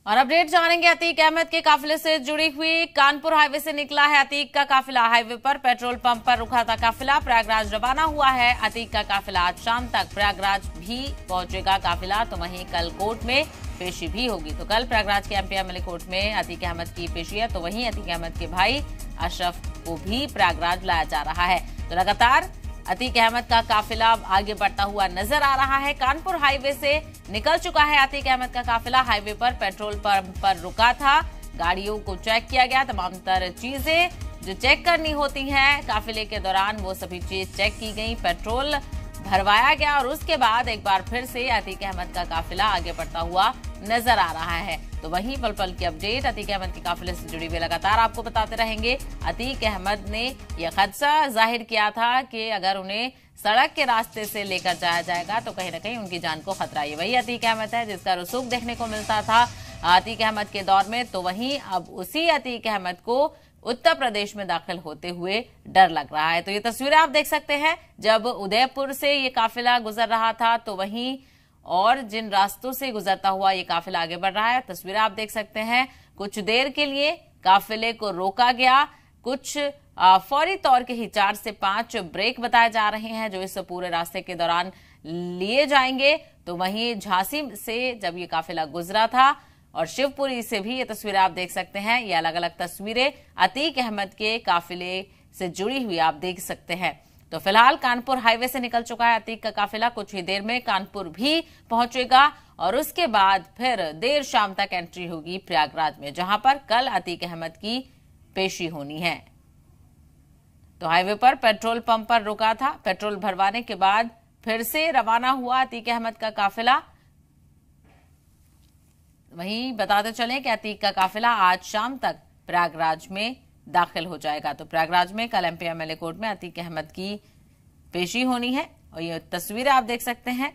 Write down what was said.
और अपडेट जानेंगे अतीक अहमद के काफिले से जुड़ी हुई। कानपुर हाईवे से निकला है अतीक का काफिला। हाईवे पर पेट्रोल पंप पर रुका था काफिला। प्रयागराज रवाना हुआ है अतीक का काफिला। आज शाम तक प्रयागराज भी पहुंचेगा काफिला। तो वहीं कल कोर्ट में पेशी भी होगी। तो कल प्रयागराज के एमपी एमएलए कोर्ट में अतीक अहमद की पेशी है। तो वहीं अतीक अहमद के भाई अशरफ को भी प्रयागराज लाया जा रहा है। तो लगातार अतीक अहमद का काफिला आगे बढ़ता हुआ नजर आ रहा है। कानपुर हाईवे से निकल चुका है अतीक अहमद का काफिला। हाईवे पर पेट्रोल पंप पर रुका था। गाड़ियों को चेक किया गया। तमाम तरह चीजें जो चेक करनी होती हैं काफिले के दौरान वो सभी चीज चेक की गई। पेट्रोल भरवाया गया और उसके बाद एक बार फिर से अतीक अहमद का काफिला आगे बढ़ता हुआ नजर आ रहा है। तो वहीं पल पल की अपडेट अतीक अहमद के काफिले से जुड़ी हुई लगातार आपको बताते रहेंगे। अतीक अहमद ने यह खदशा जाहिर किया था कि अगर उन्हें सड़क के रास्ते से लेकर जाया जाएगा तो कहीं न कहीं उनकी जान को खतरा। ये वही अतीक अहमद है जिसका रसूख देखने को मिलता था अतीक अहमद के दौर में। तो वहीं अब उसी अतीक अहमद को उत्तर प्रदेश में दाखिल होते हुए डर लग रहा है। तो ये तस्वीरें आप देख सकते हैं जब उदयपुर से ये काफिला गुजर रहा था। तो वहीं और जिन रास्तों से गुजरता हुआ ये काफिला आगे बढ़ रहा है तस्वीरें आप देख सकते हैं। कुछ देर के लिए काफिले को रोका गया। कुछ फौरी तौर के ही 4 से 5 ब्रेक बताए जा रहे हैं जो इस पूरे रास्ते के दौरान लिए जाएंगे। तो वहीं झांसी से जब ये काफिला गुजरा था और शिवपुरी से भी ये तस्वीरें आप देख सकते हैं। ये अलग अलग तस्वीरें अतीक अहमद के काफिले से जुड़ी हुई आप देख सकते हैं। तो फिलहाल कानपुर हाईवे से निकल चुका है अतीक का काफिला। कुछ ही देर में कानपुर भी पहुंचेगा और उसके बाद फिर देर शाम तक एंट्री होगी प्रयागराज में जहां पर कल अतीक अहमद की पेशी होनी है। तो हाईवे पर पेट्रोल पंप पर रुका था। पेट्रोल भरवाने के बाद फिर से रवाना हुआ अतीक अहमद का काफिला। वहीं बताते चलें कि अतीक का काफिला आज शाम तक प्रयागराज में दाखिल हो जाएगा। तो प्रयागराज में कल एमपी एमएलए कोर्ट में अतीक अहमद की पेशी होनी है और ये तस्वीरें आप देख सकते हैं।